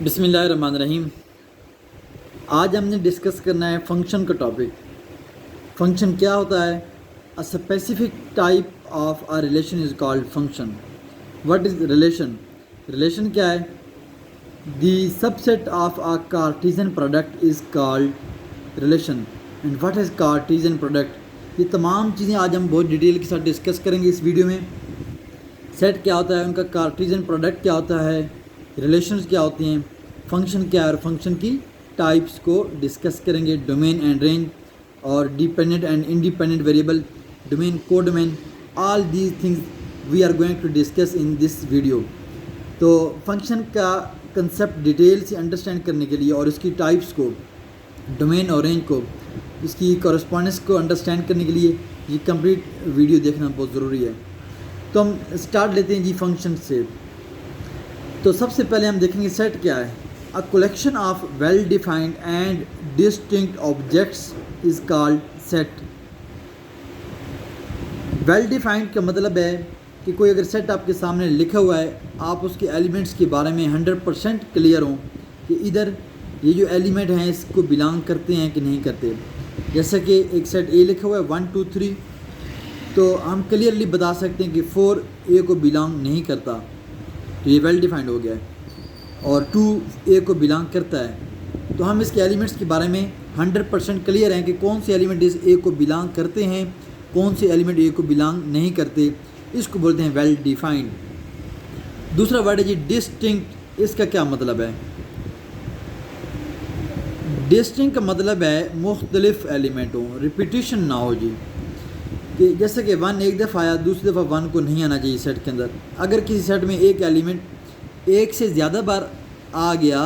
बिस्मिल्लाहिर्रहमानिर्रहीम। आज हमने डिस्कस करना है फंक्शन का टॉपिक। फंक्शन क्या होता है? A specific type of a relation is called function. What is relation? Relation क्या है? The subset of a Cartesian product is called relation. And what is Cartesian product? ये तमाम चीज़ें आज हम बहुत डिटेल के साथ डिस्कस करेंगे इस वीडियो में। सेट क्या होता है, उनका कार्टेशियन प्रोडक्ट क्या होता है, रिलेशंस क्या होती हैं, फंक्शन क्या है और फंक्शन की टाइप्स को डिस्कस करेंगे। डोमेन एंड रेंज और dependent and independent variable, domain, codomain, all these things we are going to discuss in this video. तो फंक्शन का कंसेप्ट डिटेल से अंडरस्टैंड करने के लिए और इसकी टाइप्स को, डोमेन और रेंज को, इसकी कॉरस्पॉन्डेंस को अंडरस्टैंड करने के लिए ये कंप्लीट वीडियो देखना बहुत ज़रूरी है। तो हम स्टार्ट लेते हैं जी फंक्शन से। तो सबसे पहले हम देखेंगे सेट क्या है। A collection of well defined and distinct objects is called set. Well defined का मतलब है कि कोई अगर सेट आपके सामने लिखा हुआ है, आप उसके एलिमेंट्स के बारे में 100% क्लियर हों कि इधर ये जो एलिमेंट हैं इसको बिलोंग करते हैं कि नहीं करते। जैसे कि एक सेट ए लिखा हुआ है 1 2 3, तो हम क्लियरली बता सकते हैं कि 4 ए को बिलोंग नहीं करता, तो ये वेल डिफाइंड हो गया है। और 2 ए को बिलोंग करता है, तो हम इसके एलिमेंट्स के बारे में 100% क्लियर हैं कि कौन से एलिमेंट इस ए को बिलोंग करते हैं, कौन से एलिमेंट ए को बिलोंग नहीं करते। इसको बोलते हैं वेल डिफाइंड। दूसरा वर्ड है जी डिस्टिंक्ट। इसका क्या मतलब है? डिस्टिंक्ट का मतलब है मुख्तलिफ एलिमेंट हो, रिपीटिशन ना हो जी। कि जैसे कि 1 एक दफ़ा आया, दूसरी दफ़ा 1 को नहीं आना चाहिए सेट के अंदर। अगर किसी सेट में एक एलिमेंट एक से ज़्यादा बार आ गया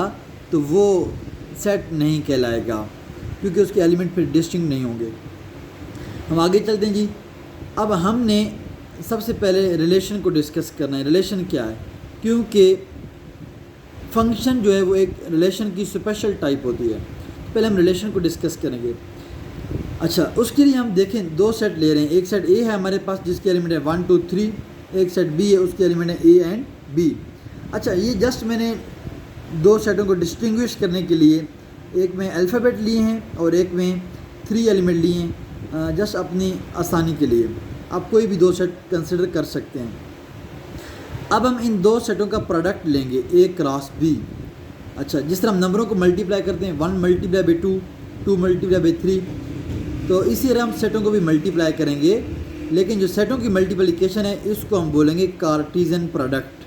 तो वो सेट नहीं कहलाएगा, क्योंकि उसके एलिमेंट फिर डिस्टिंक्ट नहीं होंगे। हम आगे चलते हैं जी। अब हमने सबसे पहले रिलेशन को डिस्कस करना है। रिलेशन क्या है? क्योंकि फंक्शन जो है वो एक रिलेशन की स्पेशल टाइप होती है। पहले हम रिलेशन को डिस्कस करेंगे। अच्छा, उसके लिए हम देखें, दो सेट ले रहे हैं। एक सेट ए है हमारे पास जिसके एलिमेंट है 1 2 3, एक सेट बी है उसके एलिमेंट है ए एंड बी। अच्छा, ये जस्ट मैंने दो सेटों को डिस्टिंग्विश करने के लिए एक में अल्फ़ाबेट लिए हैं और एक में 3 एलिमेंट लिए हैं, जस्ट अपनी आसानी के लिए। आप कोई भी दो सेट कंसिडर कर सकते हैं। अब हम इन दो सेटों का प्रोडक्ट लेंगे, ए क्रॉस बी। अच्छा, जिस तरह हम नंबरों को मल्टीप्लाई करते हैं, 1 मल्टीप्लाई बाई 2, 2 मल्टीप्लाई बाई 3, तो इसी तरह हम सेटों को भी मल्टीप्लाई करेंगे। लेकिन जो सेटों की मल्टीप्लिकेशन है इसको हम बोलेंगे कार्टेशियन प्रोडक्ट।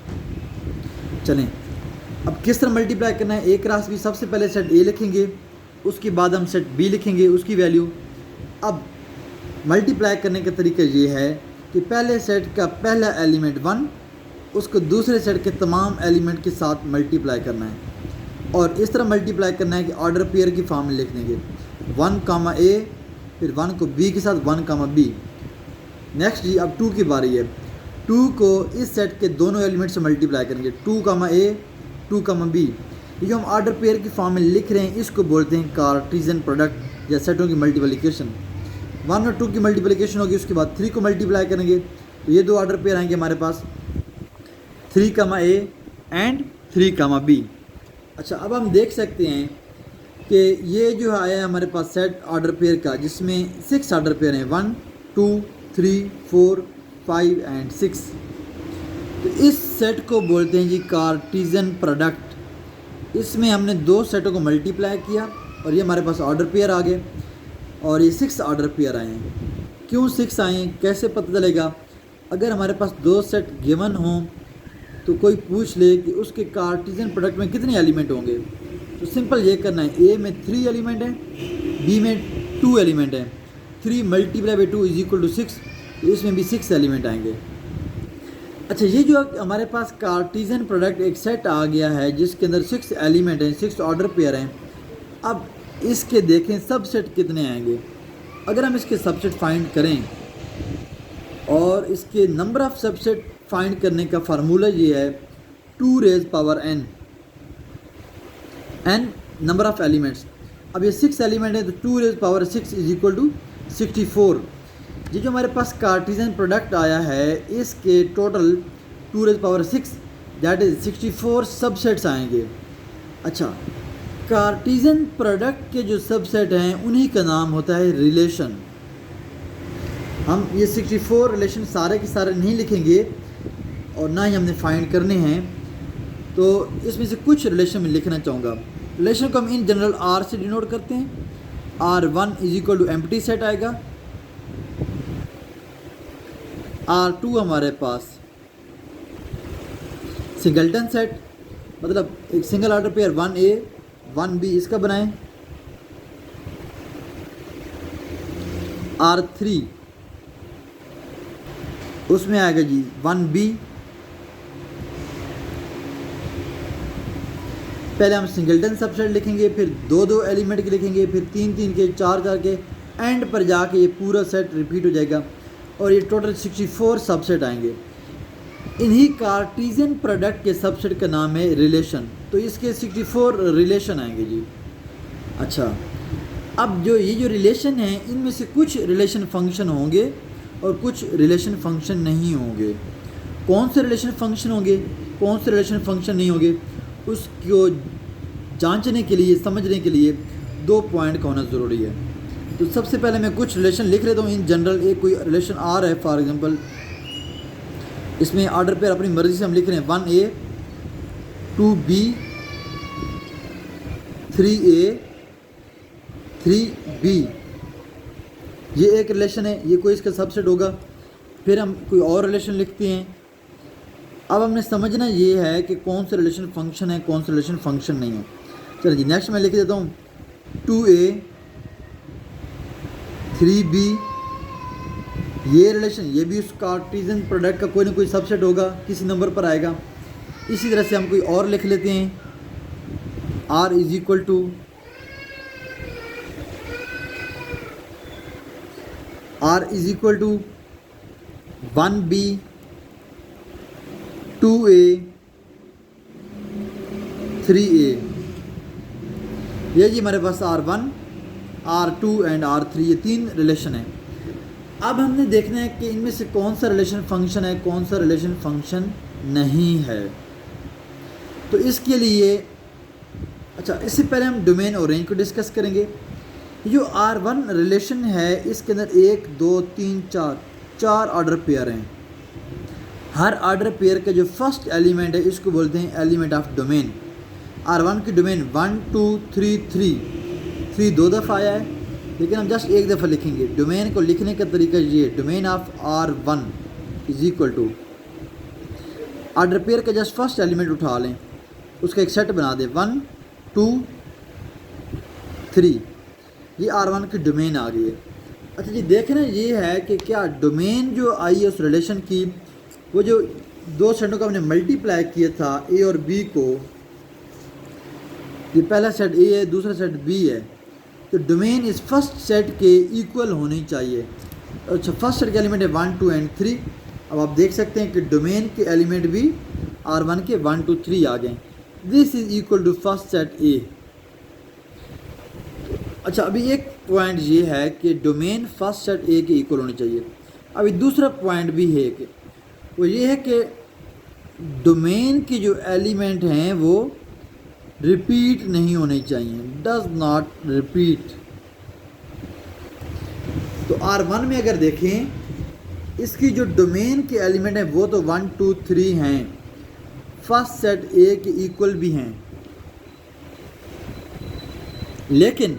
चलें, अब किस तरह मल्टीप्लाई करना है। ए क्रॉस बी, सबसे पहले सेट ए लिखेंगे, उसके बाद हम सेट बी लिखेंगे उसकी वैल्यू। अब मल्टीप्लाई करने का तरीका ये है कि पहले सेट का पहला एलिमेंट 1, उसको दूसरे सेट के तमाम एलिमेंट के साथ मल्टीप्लाई करना है, और इस तरह मल्टीप्लाई करना है कि ऑर्डर पेयर की फॉर्म में लिख देंगे। 1 कामा ए, फिर 1 को बी के साथ 1 कामा बी। नेक्स्ट जी, अब 2 की बारी है। 2 को इस सेट के दोनों एलिमेंट से मल्टीप्लाई करेंगे, 2 कामा ए, 2 कामा बी। ये जो हम ऑर्डर पेयर की फॉर्म में लिख रहे हैं इसको बोलते हैं कार्टेशियन प्रोडक्ट या सेटों की मल्टीप्लिकेशन। 1 और 2 की मल्टीप्लिकेशन होगी, उसके बाद 3 को मल्टीप्लाई करेंगे, तो ये दो ऑर्डर पेयर आएंगे हमारे पास, 3 कामा ए एंड 3 कामा बी। अच्छा, अब हम देख सकते हैं कि ये जो आया है हमारे पास सेट ऑर्डर पेयर का, जिसमें 6 ऑर्डर पेयर हैं, 1 2 3 4 5 एंड 6। तो इस सेट को बोलते हैं जी कार्टेशियन प्रोडक्ट। इसमें हमने दो सेटों को मल्टीप्लाई किया और ये हमारे पास ऑर्डर पेयर आ गए, और ये 6 ऑर्डर पेयर आए हैं। क्यों 6 आए हैं, कैसे पता चलेगा? अगर हमारे पास दो सेट गिवन हों तो कोई पूछ ले कि उसके कार्टेशियन प्रोडक्ट में कितने एलिमेंट होंगे, तो सिंपल ये करना है, ए में 3 एलिमेंट है, बी में 2 एलिमेंट है, 3 multiply by 2 is equal to 6, तो इसमें भी 6 एलिमेंट आएंगे। अच्छा, ये जो हमारे पास कार्टेशियन प्रोडक्ट एक सेट आ गया है जिसके अंदर 6 एलिमेंट हैं, 6 ऑर्डर पेयर हैं। अब इसके देखें सबसेट कितने आएंगे। अगर हम इसके सबसेट फाइंड करें, और इसके नंबर ऑफ़ सबसेट फाइंड करने का फार्मूला ये है 2 raise power n, n number of elements. अब ये 6 एलिमेंट है, तो 2 raise power 6 is equal to 64। ये जो हमारे पास कार्टेशियन प्रोडक्ट आया है इसके total 2 raise power 6 that is 64 subsets आएंगे। अच्छा, कार्टीजन प्रोडक्ट के जो सबसेट हैं उन्हीं का नाम होता है रिलेशन। हम ये 64 रिलेशन सारे के सारे नहीं लिखेंगे और ना ही हमने फाइंड करने हैं, तो इसमें से कुछ रिलेशन में लिखना चाहूँगा। रिलेशन को हम इन जनरल आर से डिनोट करते हैं। R1 is equal to empty set आएगा, R2 हमारे पास सिंगल्टन सेट, मतलब एक single order pair 1A 1B इसका बनाएं। R3 उसमें आएगा जी 1B। पहले हम सिंगल्टन सबसेट लिखेंगे, फिर दो दो एलिमेंट के लिखेंगे, फिर तीन तीन के, चार चार के, एंड पर जाके ये पूरा सेट रिपीट हो जाएगा और ये टोटल 64 सबसेट आएंगे। इन्हीं कार्टीजन प्रोडक्ट के सबसेट का नाम है रिलेशन। तो इसके 64 रिलेशन आएंगे जी। अच्छा, अब जो ये जो रिलेशन है इनमें से कुछ रिलेशन फंक्शन होंगे और कुछ रिलेशन फंक्शन नहीं होंगे। कौन से रिलेशन फंक्शन होंगे, कौन से रिलेशन फंक्शन नहीं होंगे, उसको जांचने के लिए, समझने के लिए 2 पॉइंट का होना ज़रूरी है। तो सबसे पहले मैं कुछ रिलेशन लिख लेता हूँ इन जनरल। एक कोई रिलेशन आ रहा है फॉर एग्जांपल, इसमें ऑर्डर पेयर अपनी मर्ज़ी से हम लिख रहे हैं 1A 2B 3A 3B, ये एक रिलेशन है, ये कोई इसका सबसेट होगा। फिर हम कोई और रिलेशन लिखते हैं। अब हमने समझना ये है कि कौन से रिलेशन फंक्शन है, कौन से रिलेशन फंक्शन नहीं है। चलिए जी, नेक्स्ट मैं लिख देता हूँ 2A 3B, ये रिलेशन, ये भी उस कार्टीजन प्रोडक्ट का कोई ना कोई सबसेट होगा, किसी नंबर पर आएगा। इसी तरह से हम कोई और लिख लेते हैं, R is equal to R is equal to 1B 2A 3A। ये जी हमारे पास R1 R2 एंड R3 ये 3 रिलेशन है। अब हमने देखना है कि इनमें से कौन सा रिलेशन फंक्शन है, कौन सा रिलेशन फंक्शन नहीं है। तो इसके लिए अच्छा, इससे पहले हम डोमेन और रेंज को डिस्कस करेंगे। जो R1 रिलेशन है इसके अंदर 1 2 3 4 ऑर्डर पेयर हैं। हर ऑर्डर पेयर का जो फर्स्ट एलिमेंट है इसको बोलते हैं एलिमेंट ऑफ डोमेन। R1 की डोमेन 1 2 3 3 दो दफ़ा आया है, लेकिन हम जस्ट एक दफ़ा लिखेंगे। डोमेन को लिखने का तरीका ये, domain of R1 is equal to order pair का जस्ट फर्स्ट एलिमेंट उठा लें, उसका एक सेट बना दें 1 2 3, ये R1 की डोमेन आ गई है। अच्छा जी, देखना ये है कि क्या डोमेन जो आई है उस रिलेशन की, वो जो दो सेटों को हमने मल्टीप्लाई किया था A और B को, ये पहला सेट A है, दूसरा सेट B है, तो डोमेन इस फर्स्ट सेट के इक्वल होनी चाहिए। अच्छा, फर्स्ट सेट के एलिमेंट है 1 2 एंड 3। अब आप देख सकते हैं कि डोमेन के एलिमेंट भी R1 के 1 2 3 आ गए। This is equal to first set A। अच्छा, अभी एक पॉइंट ये है कि डोमेन फर्स्ट सेट A के इक्वल होनी चाहिए। अभी दूसरा पॉइंट भी है कि वो ये है कि डोमेन के जो एलिमेंट हैं वो रिपीट नहीं होने चाहिए, डज नॉट रिपीट। तो R1 में अगर देखें, इसकी जो डोमेन के एलिमेंट हैं वो तो 1 2 3 हैं, फर्स्ट सेट A के इक्वल भी हैं, लेकिन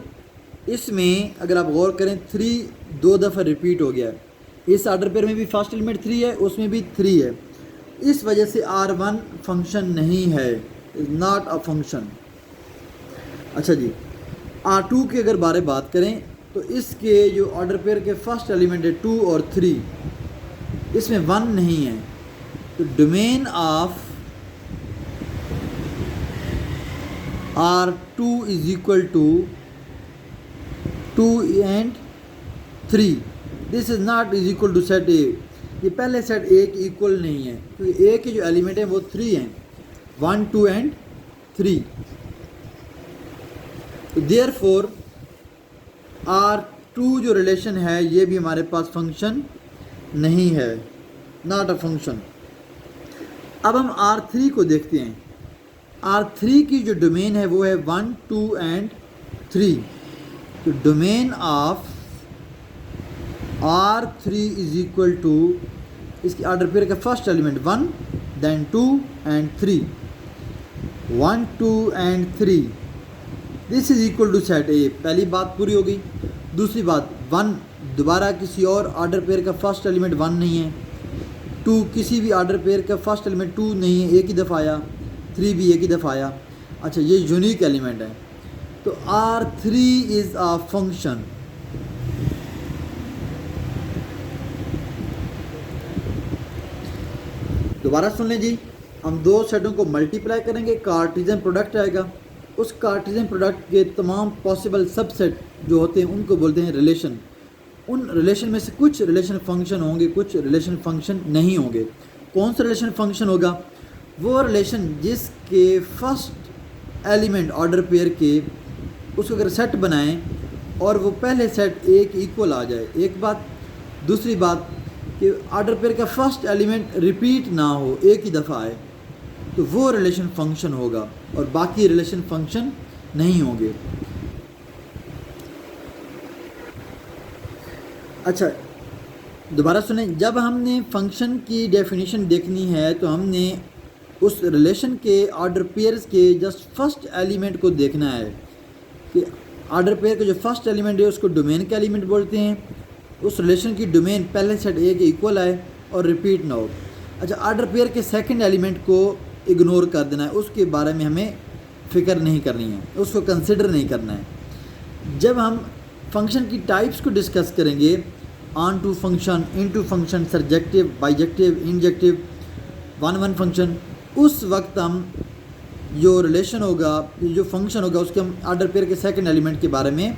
इसमें अगर आप गौर करें 3 दो दफ़ा रिपीट हो गया है। इस ऑर्डर पेयर में भी फर्स्ट एलिमेंट 3 है, उसमें भी 3 है, इस वजह से R1 फंक्शन नहीं है, इज़ नॉट अ फंक्शन। अच्छा जी, R2 की अगर बात करें तो इसके जो ऑर्डर पेयर के फर्स्ट एलिमेंट है 2 और 3, इसमें 1 नहीं है। तो domain of R2 is equal to 2 and 3, this is not is equal to set A। ये पहले सेट A के इक्वल नहीं है, क्योंकि A के जो एलिमेंट हैं वो 3 हैं, 1 2 एंड 3। तो देयरफॉर R2 जो रिलेशन है ये भी हमारे पास फंक्शन नहीं है, नॉट अ फंक्शन। अब हम R3 को देखते हैं। R3 की जो डोमेन है वो है 1, 2 एंड 3। तो domain of R3 is equal to इसकी ऑर्डर पेयर का first element 1, then 2 and 3, 1, 2 and 3, this is equal to set A. पहली बात पूरी हो गई। दूसरी बात 1 दोबारा किसी और ऑर्डर पेयर का फर्स्ट एलिमेंट 1 नहीं है, 2 किसी भी ऑर्डर पेयर का फर्स्ट एलिमेंट 2 नहीं है, एक ही दफ़ा आया, 3 भी एक ही दफ़ा आया। अच्छा, ये यूनिक एलिमेंट है। तो R3 इज़ अ फंक्शन। दोबारा सुन लें जी, हम दो सेटों को मल्टीप्लाई करेंगे, कार्टेशियन प्रोडक्ट आएगा। उस कार्टेशियन प्रोडक्ट के तमाम पॉसिबल सबसेट जो होते हैं उनको बोलते हैं रिलेशन। उन रिलेशन में से कुछ रिलेशन फंक्शन होंगे, कुछ रिलेशन फंक्शन नहीं होंगे। कौन सा रिलेशन फंक्शन होगा? वो रिलेशन जिसके फर्स्ट एलिमेंट ऑर्डर पेयर के उसको अगर सेट बनाएं और वो पहले सेट एक इक्वल आ जाए, एक बात। दूसरी बात कि ऑर्डर पेयर का फर्स्ट एलिमेंट रिपीट ना हो, एक ही दफ़ा आए, तो वो रिलेशन फंक्शन होगा और बाकी रिलेशन फंक्शन नहीं होंगे। अच्छा, दोबारा सुने, जब हमने फंक्शन की डेफिनेशन देखनी है तो हमने उस रिलेशन के ऑर्डर पेयर्स के जस्ट फर्स्ट एलिमेंट को देखना है कि ऑर्डर पेयर का जो फर्स्ट एलिमेंट है उसको डोमेन का एलिमेंट बोलते हैं। उस रिलेशन की डोमेन पहले सेट ए के इक्वल आए और रिपीट ना हो। अच्छा, ऑर्डर पेयर के सेकंड एलिमेंट को इग्नोर कर देना है, उसके बारे में हमें फ़िक्र नहीं करनी है, उसको कंसिडर नहीं करना है। जब हम फंक्शन की टाइप्स को डिस्कस करेंगे, onto function, into function, surjective, bijective, injective, one one function, उस वक्त हम जो रिलेशन होगा, जो फंक्शन होगा, उसके हम ऑर्डर पेयर के सेकंड एलिमेंट के बारे में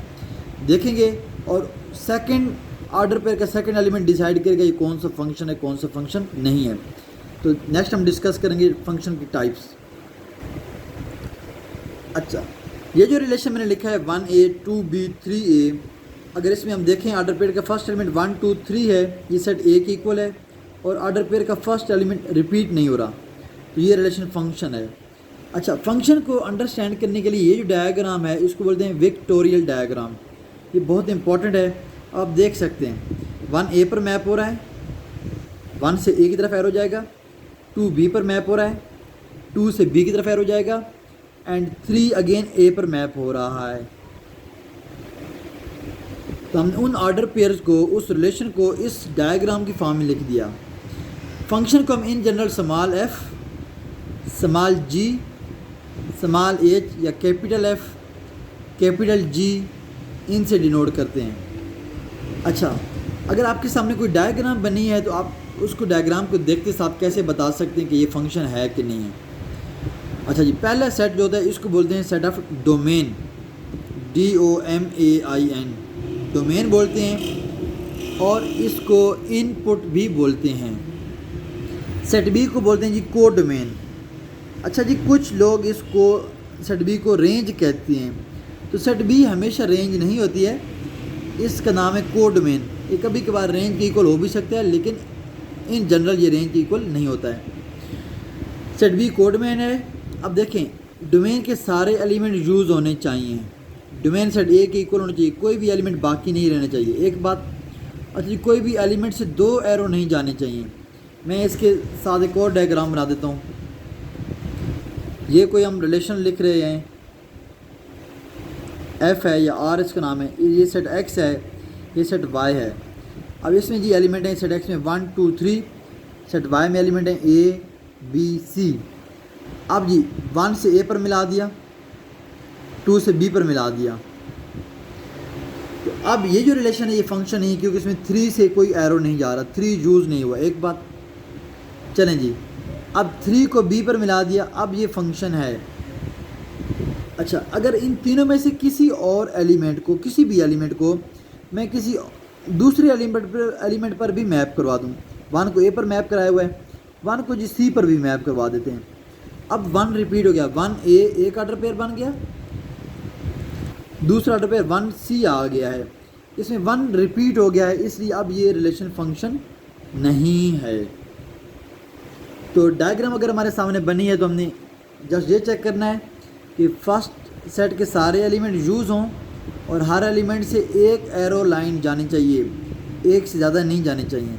देखेंगे और सेकंड ऑर्डर पेयर का सेकंड एलिमेंट डिसाइड करेगा ये कौन सा फंक्शन है, कौन सा फंक्शन नहीं है। तो नेक्स्ट हम डिस्कस करेंगे फंक्शन की टाइप्स। अच्छा, ये जो रिलेशन मैंने लिखा है 1a, 2b, 3a, अगर इसमें हम देखें ऑर्डर पेयर का फर्स्ट एलिमेंट 1, 2, 3 है, ये सेट ए के इक्वल है और ऑर्डर पेयर का फर्स्ट एलिमेंट रिपीट नहीं हो रहा, तो ये रिलेशन फंक्शन है। अच्छा, फंक्शन को अंडरस्टैंड करने के लिए ये जो डायग्राम है इसको बोलते हैं विक्टोरियल डायग्राम। ये बहुत इंपॉर्टेंट है। आप देख सकते हैं 1a पर मैप हो रहा है, 1 से a की तरफ एरो जाएगा, 2b पर मैप हो रहा है, 2 से b की तरफ एरो जाएगा एंड 3 अगेन a पर मैप हो रहा है। तो हमने उन ऑर्डर पेयर्स को, उस रिलेशन को इस डायग्राम की फॉर्म में लिख दिया। फंक्शन को हम in general small f, small g, small h या कैपिटल F, कैपिटल G इनसे डिनोट करते हैं। अच्छा, अगर आपके सामने कोई डायग्राम बनी है तो आप उसको डायग्राम को देखते साथ कैसे बता सकते हैं कि ये फंक्शन है कि नहीं है। अच्छा जी, पहला सेट जो होता है इसको बोलते हैं set of domain, DOMAIN, domain बोलते हैं और इसको इनपुट भी बोलते हैं। सेट बी को बोलते हैं जी को डोमेन। अच्छा जी, कुछ लोग इसको सेट बी को रेंज कहते हैं, तो सेट बी हमेशा रेंज नहीं होती है, इसका नाम है को डोमेन। ये कभी कभार रेंज के इक्वल हो भी सकता है लेकिन इन जनरल ये रेंज के इक्वल नहीं होता है। सेट बी को डोमेन है। अब देखें, डोमेन के सारे एलिमेंट यूज़ होने चाहिए, डोमेन सेट ए के इक्वल होना चाहिए, कोई भी एलिमेंट बाकी नहीं रहना चाहिए, एक बात। अच्छा जी, कोई भी एलिमेंट से 2 एरो नहीं जाने चाहिए। मैं इसके साथ एक और डायग्राम बना देता हूँ। ये कोई हम रिलेशन लिख रहे हैं, F है या R इसका नाम है, ये सेट X है, ये सेट Y है। अब इसमें जी एलिमेंट है सेट X में 1, 2, 3, सेट Y में एलिमेंट है A, B, C। अब जी 1 से A पर मिला दिया, 2 से B पर मिला दिया, तो अब ये जो रिलेशन है ये फंक्शन नहीं, क्योंकि इसमें 3 से कोई एरो नहीं जा रहा, 3 यूज़ नहीं हुआ, एक बात। चलें जी, अब 3 को B पर मिला दिया, अब ये फंक्शन है। अच्छा, अगर इन तीनों में से किसी और एलिमेंट को, किसी भी एलिमेंट को मैं किसी दूसरे एलिमेंट पर भी मैप करवा दूँ, 1 को A पर मैप कराया हुआ है, 1 को जी C पर भी मैप करवा देते हैं। अब 1 रिपीट हो गया, 1A एक ऑर्डर पेयर बन गया, दूसरा ऑर्डर पेयर 1C आ गया है, इसमें 1 रिपीट हो गया है, इसलिए अब ये रिलेशन फंक्शन नहीं है। तो डायग्राम अगर हमारे सामने बनी है तो हमने जस्ट ये चेक करना है कि फर्स्ट सेट के सारे एलिमेंट यूज़ हों और हर एलिमेंट से एक एरो लाइन जानी चाहिए, एक से ज़्यादा नहीं जानी चाहिए।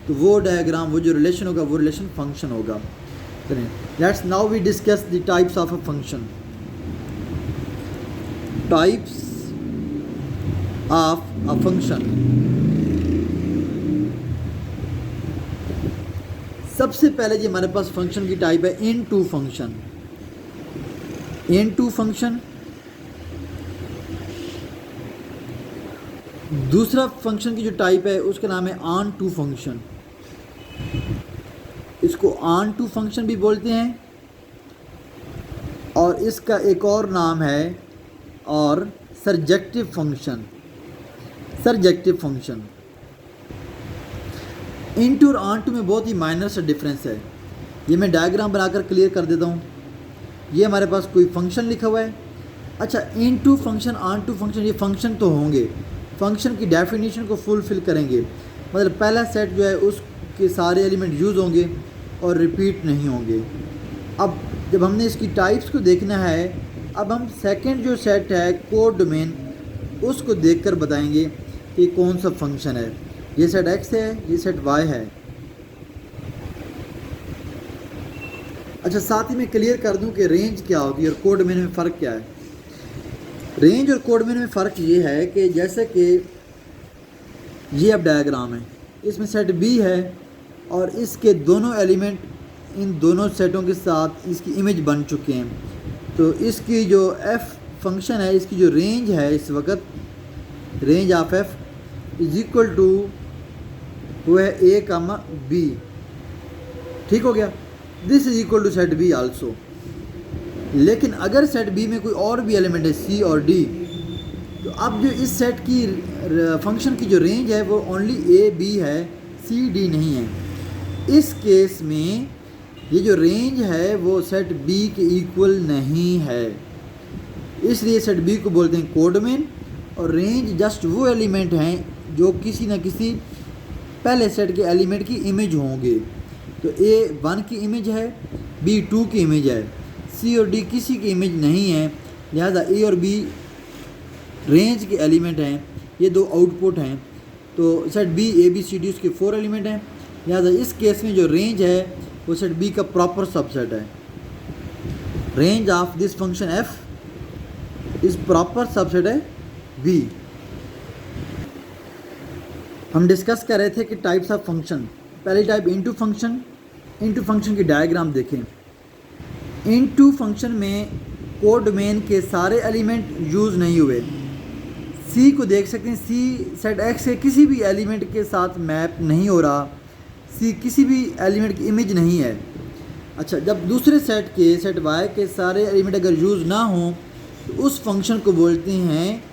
तो वो डायग्राम, वो जो रिलेशन होगा वो रिलेशन फंक्शन होगा। चलिए let's now we discuss the types of a function. Types of a function. सबसे पहले जी हमारे पास फंक्शन की टाइप है इनटू फंक्शन। Into function. दूसरा फंक्शन की जो टाइप है उसका नाम है ऑन टू फंक्शन। इसको ऑन टू फंक्शन भी बोलते हैं और इसका एक और नाम है और सरजेक्टिव फंक्शन। सरजेक्टिव फंक्शन। इनटू और ऑन टू में बहुत ही माइनर सा डिफरेंस है। ये मैं डायग्राम बनाकर क्लियर कर देता हूँ। ये हमारे पास कोई फंक्शन लिखा हुआ है। अच्छा, into function, onto function, ये फंक्शन तो होंगे, फंक्शन की डेफिनेशन को फुलफिल करेंगे। मतलब पहला सेट जो है उसके सारे एलिमेंट यूज़ होंगे और रिपीट नहीं होंगे। अब जब हमने इसकी टाइप्स को देखना है, अब हम सेकंड जो सेट है कोड डोमेन, उसको देखकर बताएंगे कि कौन सा फंक्शन है। ये सेट x है, ये सेट y है। अच्छा, साथ ही मैं क्लियर कर दूं कि रेंज क्या होती है और कोड डोमेन में फ़र्क क्या है। रेंज और कोड डोमेन में फ़र्क ये है कि जैसे कि ये अब डायग्राम है, इसमें सेट b है और इसके दोनों एलिमेंट इन दोनों सेटों के साथ इसकी इमेज बन चुके हैं। तो इसकी जो f फंक्शन है, इसकी जो रेंज है इस वक्त, range of f is equal to वो है a, b। ठीक हो गया। This is equal to set b also. लेकिन अगर सेट b में कोई और भी एलिमेंट है c और d, तो अब जो इस सेट की फंक्शन की जो रेंज है वो ओनली a b है, c d नहीं है। इस केस में ये जो रेंज है वो सेट b के इक्वल नहीं है, इसलिए सेट b को बोलते हैं कोड डोमेन। और रेंज जस्ट वो एलिमेंट हैं जो किसी न किसी पहले सेट के एलिमेंट की इमेज होंगे। तो a 1 की इमेज है, b 2 की इमेज है, c और d किसी की इमेज नहीं है। लिहाजा a और b रेंज के एलिमेंट हैं, ये दो आउटपुट हैं। तो set b a b c d उसके 4 एलिमेंट हैं। लिहाजा इस केस में जो रेंज है वो सेट b का प्रॉपर सबसेट है। Range of this function f इस प्रॉपर सबसेट है b। हम डिस्कस कर रहे थे कि टाइप्स ऑफ फंक्शन। पहली type into function. Into function की डायग्राम देखें। इनटू फंक्शन में कोड डोमेन के सारे एलिमेंट यूज़ नहीं हुए। सी को देख सकते हैं, सी सेट एक्स के किसी भी एलिमेंट के साथ मैप नहीं हो रहा, सी किसी भी एलिमेंट की इमेज नहीं है। अच्छा, जब दूसरे सेट के सेट वाई के सारे एलिमेंट अगर यूज़ ना हों तो उस फंक्शन को बोलते हैं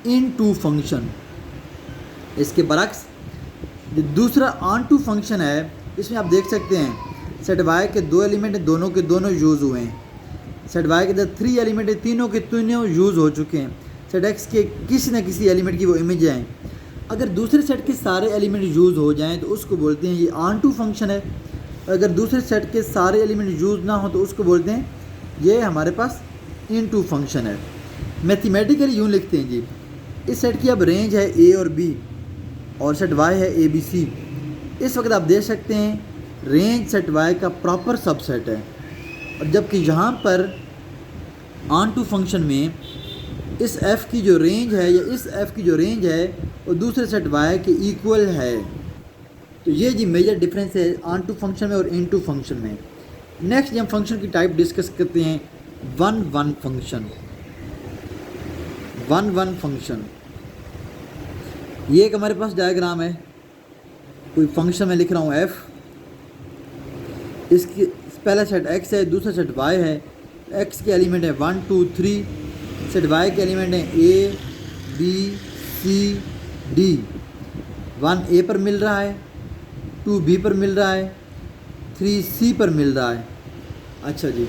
इनटू फंक्शन। इसके बरक्स दूसरा ऑन टू फंक्शन है। इसमें आप देख सकते हैं सेट वाई के 2 एलिमेंट हैं, दोनों के दोनों यूज़ हुए हैं। सेट वाई के 3 एलिमेंट हैं, तीनों के तीनों यूज़ हो चुके हैं। सेट एक्स के किसी न किसी एलिमेंट की वो इमेज हैं। अगर दूसरे सेट के सारे एलिमेंट यूज़ हो जाएं तो उसको बोलते हैं ये ऑन टू फंक्शन है। अगर दूसरे सेट के सारे एलिमेंट यूज़ ना हो तो उसको बोलते हैं ये हमारे पास इनटू फंक्शन है। मैथमेटिकली यूँ लिखते हैं जी, इस सेट की अब रेंज है a और b और सेट y है a b c। इस वक्त आप देख सकते हैं रेंज सेट y का प्रॉपर सबसेट है। और जबकि यहाँ पर ऑन टू फंक्शन में इस f की जो रेंज है या इस f की जो रेंज है वो दूसरे सेट y के इक्वल है। तो ये जी मेजर डिफरेंस है ऑन टू फंक्शन में और इन टू फंक्शन में। नेक्स्ट हम फंक्शन की टाइप डिस्कस करते हैं one one function. One one function, ये एक हमारे पास डायग्राम है। कोई फंक्शन में लिख रहा हूँ f, इसकी पहला सेट x है, दूसरा सेट y है। x के एलिमेंट है 1 2 3, सेट y के एलिमेंट हैं a b c d। 1 a पर मिल रहा है, 2 b पर मिल रहा है, 3 c पर मिल रहा है। अच्छा जी,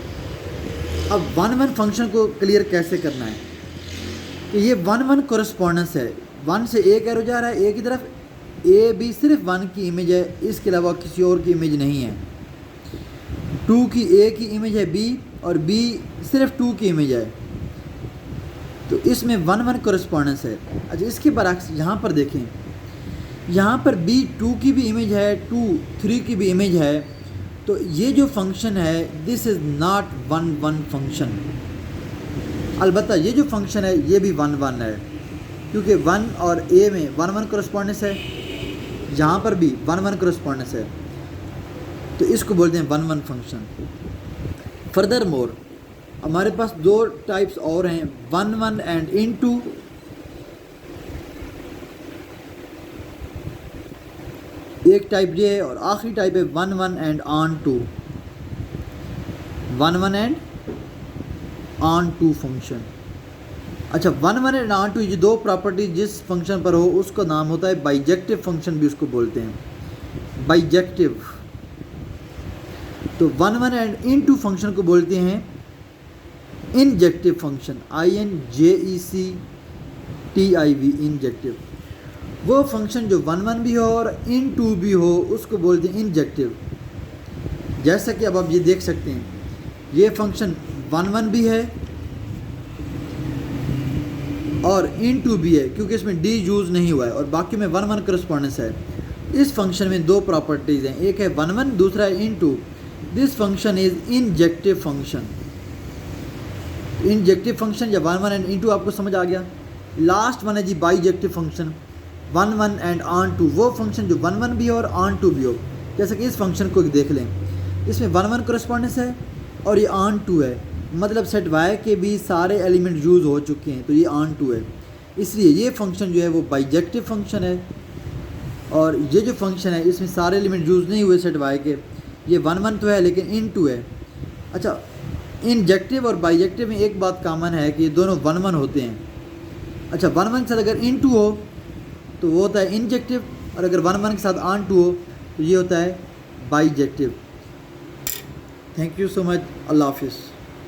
अब वन वन फंक्शन को क्लियर कैसे करना है कि ये वन वन कोरस्पॉन्डेंस है। 1 से एक एरो जा रहा है a की तरफ, a b सिर्फ 1 की इमेज है, इसके अलावा किसी और की इमेज नहीं है। 2 की a की इमेज है b और बी सिर्फ 2 की इमेज है, तो इसमें 1-1 कॉरस्पॉन्डेंस है। अच्छा, इसके बरक्स यहाँ पर देखें, यहाँ पर बी 2 की भी इमेज है, 2 3 की भी इमेज है, तो ये जो फंक्शन है दिस इज़ नॉट 1-1 फंक्शन। अलबत्ता ये जो फंक्शन है ये भी 1-1 है, क्योंकि 1 और ए में 1-1 कॉरस्पॉन्डेंस है, यहाँ पर भी 1-1 कॉरस्पॉन्डेंस है, तो इसको बोलते हैं 1-1 फंक्शन। फर्दर मोर हमारे पास 2 टाइप्स और हैं, 1-1 एंड इनटू। एक टाइप ये है और आखिरी टाइप है 1-1 and onto. 1-1 and onto function. अच्छा, 1-1 एंड ऑन टू ये 2 प्रॉपर्टी जिस फंक्शन पर हो उसका नाम होता है बाइजेक्टिव फंक्शन, भी उसको बोलते हैं बाइजेक्टिव। तो 1-1 एंड इनटू फंक्शन को बोलते हैं इंजेक्टिव फंक्शन, INJECTIV, इंजेक्टिव। वो फंक्शन जो 1-1 भी हो और इनटू भी हो उसको बोलते हैं इंजेक्टिव। जैसा कि अब आप ये देख सकते हैं, ये फंक्शन 1-1 भी है और इनटू भी है, क्योंकि इसमें डी यूज़ नहीं हुआ है, और बाकी में 1-1 कॉरस्पॉन्डेंस है। इस फंक्शन में 2 प्रॉपर्टीज़ हैं, एक है 1-1, दूसरा है into. This function is injective function. Injective function या 1-1 एंड इनटू आपको समझ आ गया। लास्ट वन है जी bijective function, 1-1 and onto. वो फंक्शन जो 1-1 भी हो और ऑन टू भी हो, जैसे कि इस फंक्शन को देख लें, इसमें 1-1 कॉरस्पॉन्डेंस है और ये ऑन टू है, मतलब सेट वाई के भी सारे एलिमेंट यूज़ हो चुके हैं, तो ये ऑन टू है, इसलिए ये फंक्शन जो है वो बाइजेक्टिव फंक्शन है। और ये जो फंक्शन है इसमें सारे एलिमेंट यूज़ नहीं हुए सेट वाई के, ये 1-1 तो है लेकिन इन टू है। अच्छा, इंजेक्टिव और बाइजेक्टिव में एक बात कॉमन है कि ये दोनों 1-1 होते हैं। अच्छा, 1-1 के साथ अगर इन टू हो तो वो होता है इंजेक्टिव, और अगर 1-1 के साथ ऑन टू हो तो ये होता है bijective. Thank you so much, अल्लाह हाफिज़।